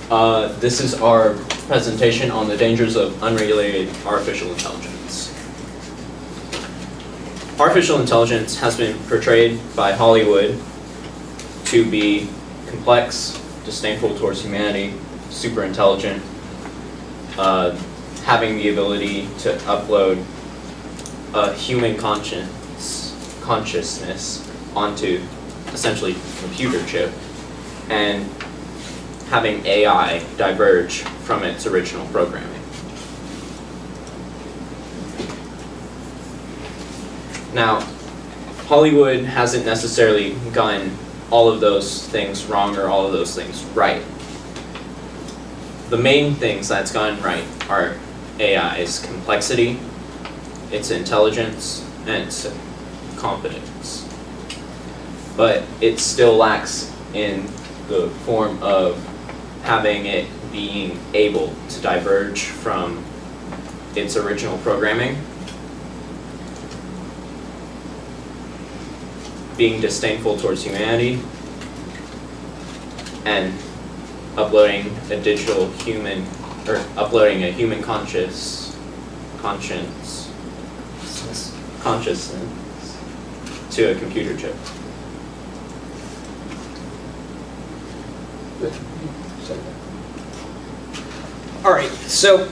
This is our presentation on the dangers of unregulated artificial intelligence. Artificial intelligence has been portrayed by Hollywood to be complex, disdainful towards humanity, super intelligent, having the ability to upload a human consciousness onto essentially a computer chip, and having AI diverge from its original programming. Now, Hollywood hasn't necessarily gotten all of those things wrong or all of those things right. The main things that's gotten right are AI's complexity, its intelligence, and its competence. But it still lacks in the form of having it being able to diverge from its original programming, being disdainful towards humanity, and uploading a digital human, or uploading a human consciousness to a computer chip. All right, so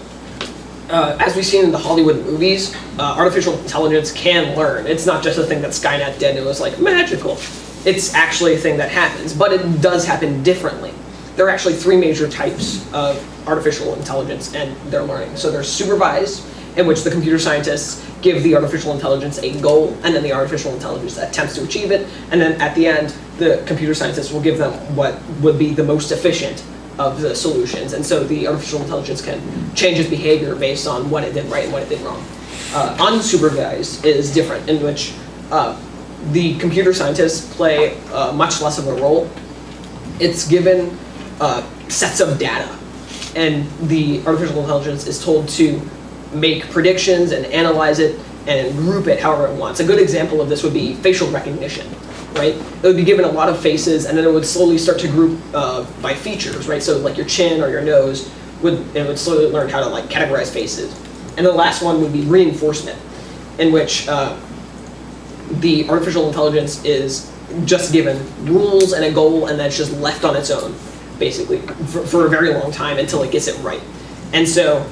as we've seen in the Hollywood movies, artificial intelligence can learn. It's not just a thing that Skynet did and it was like magical. It's actually a thing that happens, but it does happen differently. There are actually three major types of artificial intelligence and their learning. So there's supervised, in which the computer scientists give the artificial intelligence a goal, and then the artificial intelligence attempts to achieve it, and then at the end, the computer scientists will give them what would be the most efficient of the solutions. And so the artificial intelligence can change its behavior based on what it did right and what it did wrong. Unsupervised is different, in which the computer scientists play much less of a role. It's given sets of data, and the artificial intelligence is told to make predictions and analyze it and group it however it wants. A good example of this would be facial recognition, right? It would be given a lot of faces, and then it would slowly start to group by features, right? So like your chin or your nose, it would slowly learn how to like categorize faces. And the last one would be reinforcement, in which the artificial intelligence is just given rules and a goal, and that's just left on its own, basically, for a very long time until it gets it right. And so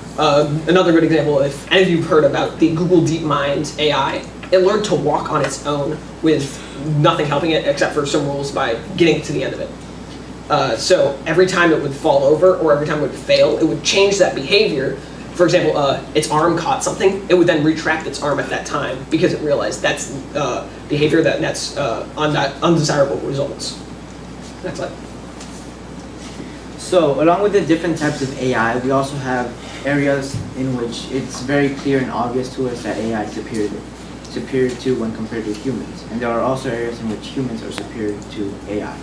another good example, if any of you have heard about the Google DeepMind AI, it learned to walk on its own with nothing helping it except for some rules by getting to the end of it. So every time it would fall over or every time it would fail, it would change that behavior. For example, its arm caught something, it would then retract its arm at that time because it realized that's behavior that's undesirable results. Next slide. So along with the different types of AI, we also have areas in which it's very clear and obvious to us that AI is superior to when compared to humans. And there are also areas in which humans are superior to AI.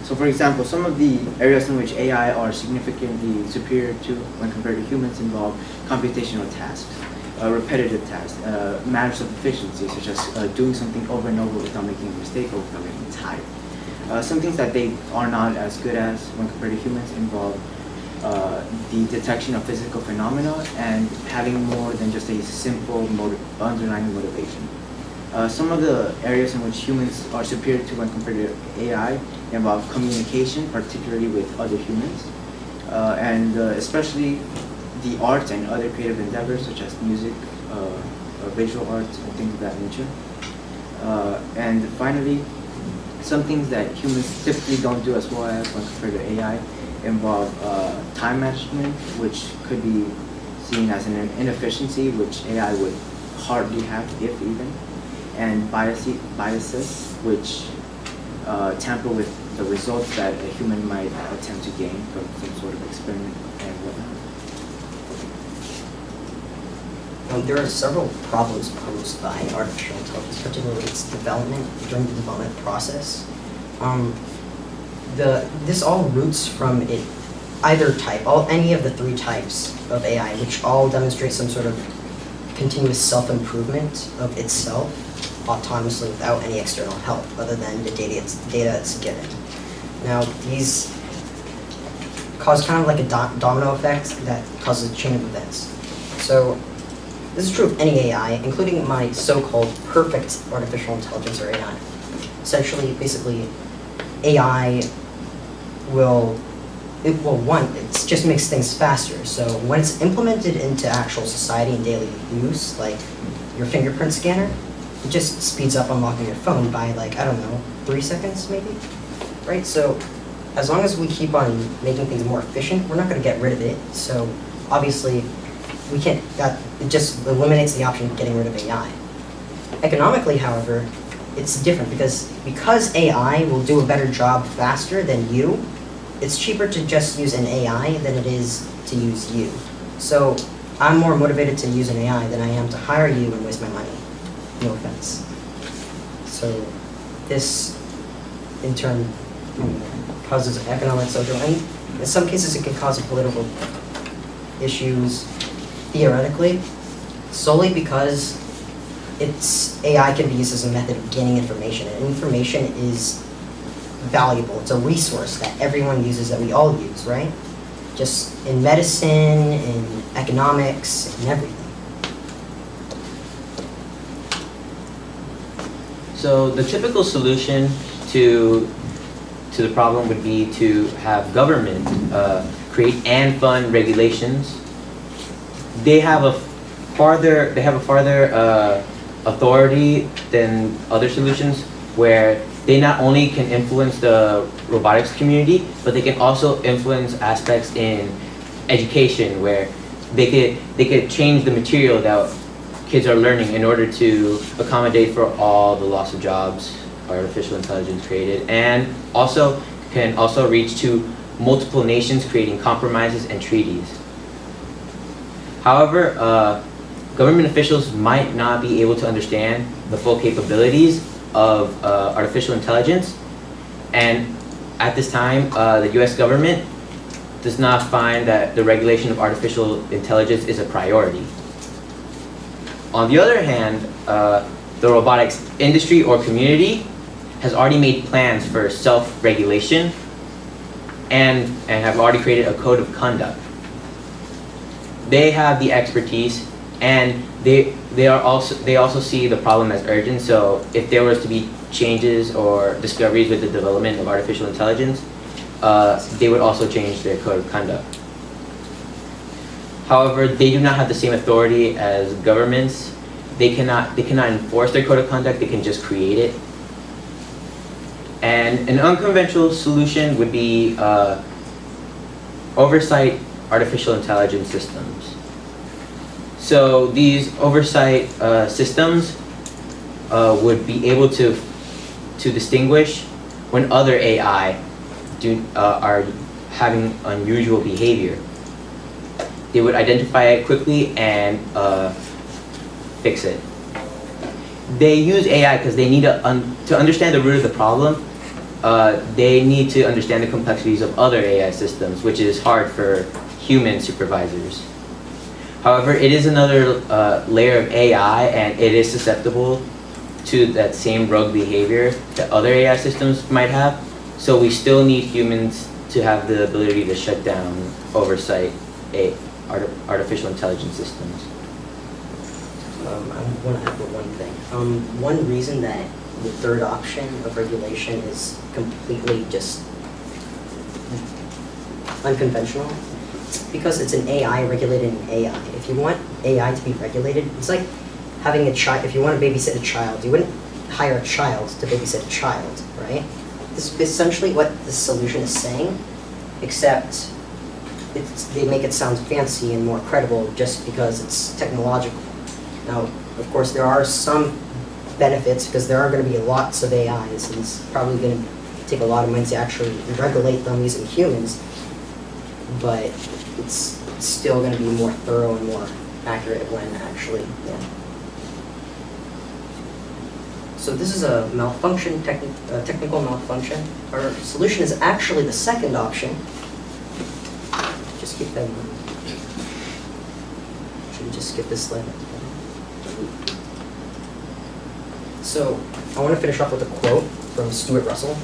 So for example, some of the areas in which AI are significantly superior to when compared to humans involve computational tasks, repetitive tasks, matters of efficiency, such as doing something over and over without making a mistake or without getting tired. Some things that they are not as good as when compared to humans involve the detection of physical phenomena and having more than just a simple underlying motivation. Some of the areas in which humans are superior to when compared to AI involve communication, particularly with other humans, and especially the arts and other creative endeavors such as music, visual arts, and things of that nature. And finally, some things that humans typically don't do as well as when compared to AI involve time management, which could be seen as an inefficiency, which AI would hardly have, if even, and biases, which tamper with the results that a human might attempt to gain from some sort of experiment and whatnot. There are several problems posed by artificial intelligence, particularly its development during the development process. This all roots from either type, any of the three types of AI, which all demonstrate some sort of continuous self-improvement of itself autonomously without any external help other than the data it's given. Now, cause kind of like a domino effect that causes a chain of events. So this is true of any AI, including my so-called perfect artificial intelligence or AI. Essentially, basically, AI it just makes things faster. So when it's implemented into actual society and daily use, like your fingerprint scanner, it just speeds up unlocking your phone by like, I don't know, 3 seconds maybe, right? So as long as we keep on making things more efficient, we're not going to get rid of it. So obviously, we can't, it just eliminates the option of getting rid of AI. Economically, however, it's different because AI will do a better job faster than you. It's cheaper to just use an AI than it is to use you. So I'm more motivated to use an AI than I am to hire you and waste my money. No offense. So this, in turn, causes economic, social, and in some cases it can cause political issues, theoretically, solely because AI can be used as a method of gaining information, and information is valuable. It's a resource that everyone uses, that we all use, right? Just in medicine, in economics, and everything. So the typical solution to the problem would be to have government create and fund regulations. They have a farther authority than other solutions, where they not only can influence the robotics community, but they can also influence aspects in education, where they could change the material that kids are learning in order to accommodate for all the loss of jobs artificial intelligence created, and also can also reach to multiple nations, creating compromises and treaties. However, government officials might not be able to understand the full capabilities of artificial intelligence, and at this time, the US government does not find that the regulation of artificial intelligence is a priority. On the other hand, the robotics industry or community has already made plans for self-regulation and have already created a code of conduct. They have the expertise, and they also see the problem as urgent. So if there was to be changes or discoveries with the development of artificial intelligence, they would also change their code of conduct. However, they do not have the same authority as governments. They cannot enforce their code of conduct. They can just create it. And an unconventional solution would be oversight artificial intelligence systems. So these oversight systems would be able to distinguish when other AI are having unusual behavior. They would identify it quickly and fix it. They use AI because they need to understand the root of the problem. They need to understand the complexities of other AI systems, which is hard for human supervisors. However, it is another layer of AI, and it is susceptible to that same rogue behavior that other AI systems might have. So we still need humans to have the ability to shut down oversight artificial intelligence systems. I want to add one thing. One reason that the third option of regulation is completely just unconventional, it's because it's an AI regulated an AI. If you want AI to be regulated, it's like having a child. If you want to babysit a child, you wouldn't hire a child to babysit a child, right? This is essentially what the solution is saying, except they make it sound fancy and more credible just because it's technological. Now, of course, there are some benefits because there are going to be lots of AIs, and it's probably going to take a lot of money to actually regulate them using humans, but it's still going to be more thorough and more accurate when actually, yeah. So this is a malfunction, technical malfunction. Our solution is actually the second option. Just keep that in mind. Should we just skip this slide? So I want to finish off with a quote from Stuart Russell.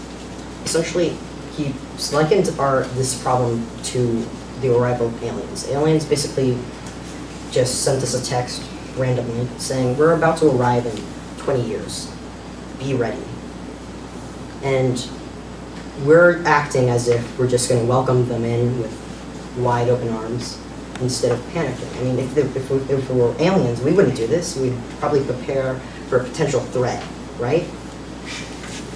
Essentially, he likened this problem to the arrival of aliens. Aliens basically just sent us a text randomly saying, we're about to arrive in 20 years. Be ready. And we're acting as if we're just going to welcome them in with wide open arms instead of panicking. I mean, if we were aliens, we wouldn't do this. We'd probably prepare for a potential threat, right?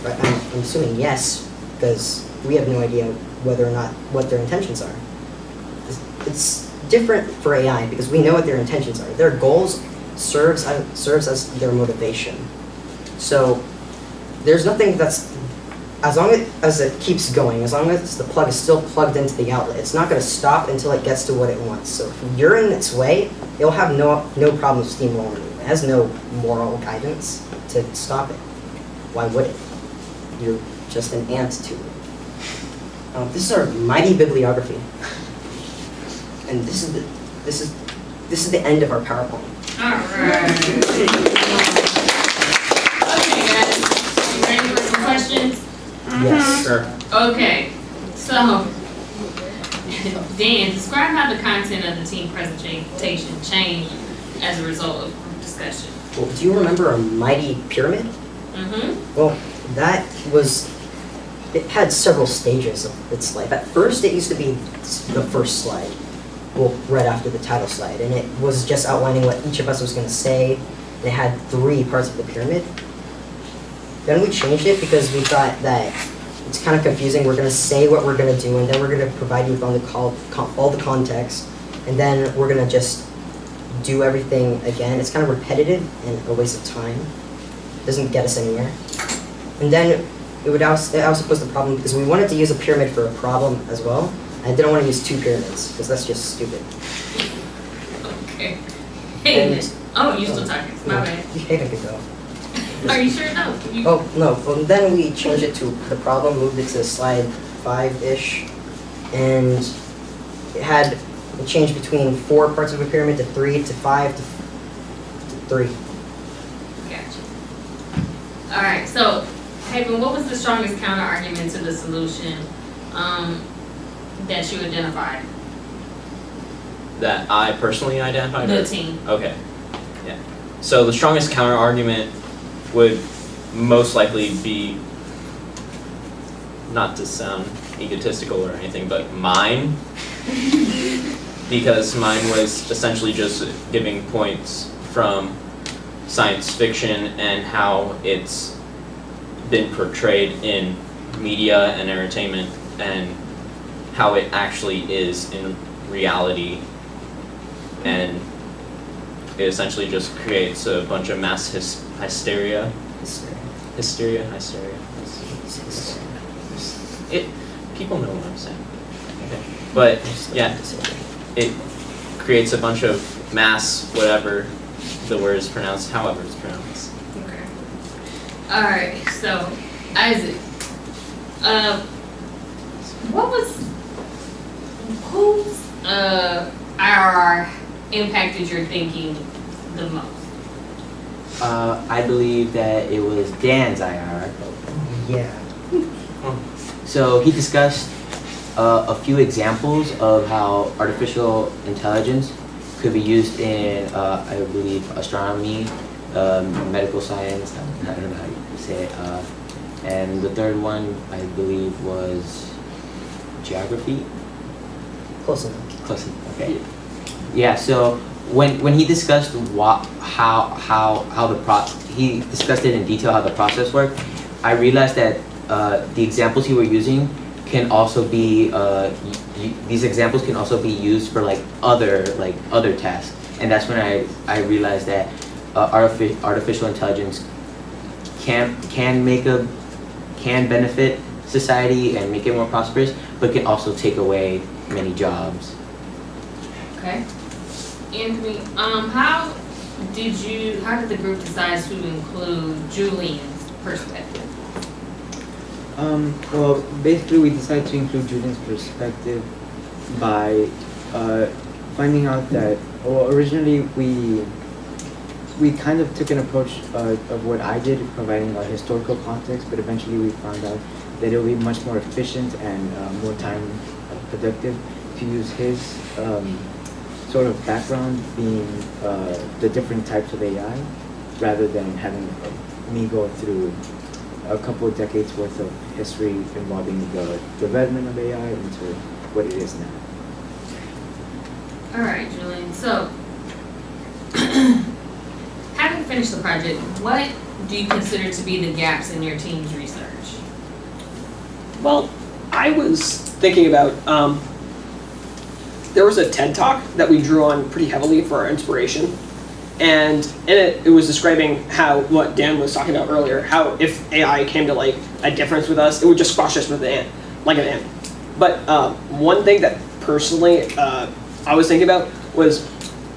But I'm assuming yes, because we have no idea whether or not what their intentions are. It's different for AI because we know what their intentions are. Their goals serves as their motivation. So there's nothing that's, as long as it keeps going, as long as the plug is still plugged into the outlet, it's not going to stop until it gets to what it wants. So if you're in its way, it'll have no problem steamrolling you. It has no moral guidance to stop it. Why would it? You're just an ant to it. This is our mighty bibliography, and this is the end of our PowerPoint. Alright. Okay, guys, you ready for some questions? Yes. Sure. Okay, so, Dan, describe how the content of the team presentation changed as a result of group discussion. Well, do you remember a mighty pyramid? Mm-hmm. Well, it had several stages of its life. At first, it used to be the first slide, well, right after the title slide, and it was just outlining what each of us was going to say, and it had 3 parts of the pyramid. Then we changed it because we thought that it's kind of confusing. We're going to say what we're going to do, and then we're going to provide you with all the context, and then we're going to just do everything again. It's kind of repetitive and a waste of time. It doesn't get us anywhere. And then it also posed a problem because we wanted to use a pyramid for a problem as well. I didn't want to use 2 pyramids because that's just stupid. Okay. Hey, And- oh, you still talking, my bad. Hayden could go. Are you sure? No. You, Oh, no. Well, then we changed it to the problem, moved it to slide 5-ish, and it changed between 4 parts of a pyramid to 3 to 5 to 3. Gotcha. Alright, so, Haven, what was the strongest counter argument to the solution that you identified? That I personally identified? The or- team. Okay, yeah. So the strongest counter argument would most likely be, not to sound egotistical or anything, but mine. Because mine was essentially just giving points from science fiction and how it's been portrayed in media and entertainment and how it actually is in reality. And it essentially just creates a bunch of mass hysteria. People know what I'm saying. Okay. But yeah, it creates a bunch of mass whatever the word is pronounced, however it's pronounced. Okay. Alright, so, Isaac, whose IRR impacted your thinking the most? I believe that it was Dan's IR. Yeah. So he discussed a few examples of how artificial intelligence could be used in, I believe, astronomy, medical science, I don't know how you say it, and the third one, I believe, was geography. Close enough. Close enough, okay. Yeah, so when he discussed he discussed it in detail how the process worked, I realized that the examples he were using can also be these examples can also be used for other tasks, and that's when I realized that artificial intelligence can benefit society and make it more prosperous, but can also take away many jobs. Okay. Anthony, how did the group decide to include Julian's perspective? Well, basically we decided to include Julian's perspective by finding out that, well, originally we kind of took an approach of what I did, providing a historical context, but eventually we found out that it will be much more efficient and more time productive to use his sort of background being the different types of AI, rather than having me go through a couple of decades worth of history involving the development of AI into what it is now. All right, Julian. So, having finished the project, what do you consider to be the gaps in your team's research? Well, I was thinking about, there was a TED Talk that we drew on pretty heavily for our inspiration. And in it was describing how, what Dan was talking about earlier, how if AI came to like a difference with us, it would just squash us with an ant, like an ant. But one thing that personally I was thinking about was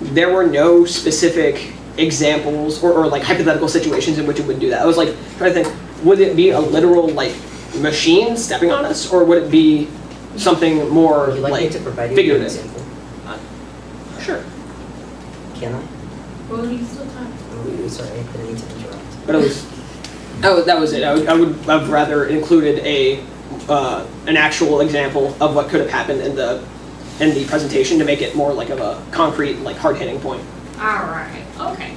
there were no specific examples or like hypothetical situations in which it would do that. I was like trying to think, would it be a literal like machine stepping on us, or would it be something more Would you like me like to provide you with an figurative? example? Sure. Can I? Well, he's still talking. Oh, sorry, I didn't mean to interrupt. But it was, oh, that was it. I would have rather included an actual example of what could have happened in the presentation to make it more like of a concrete, like hard hitting point. All right. Okay.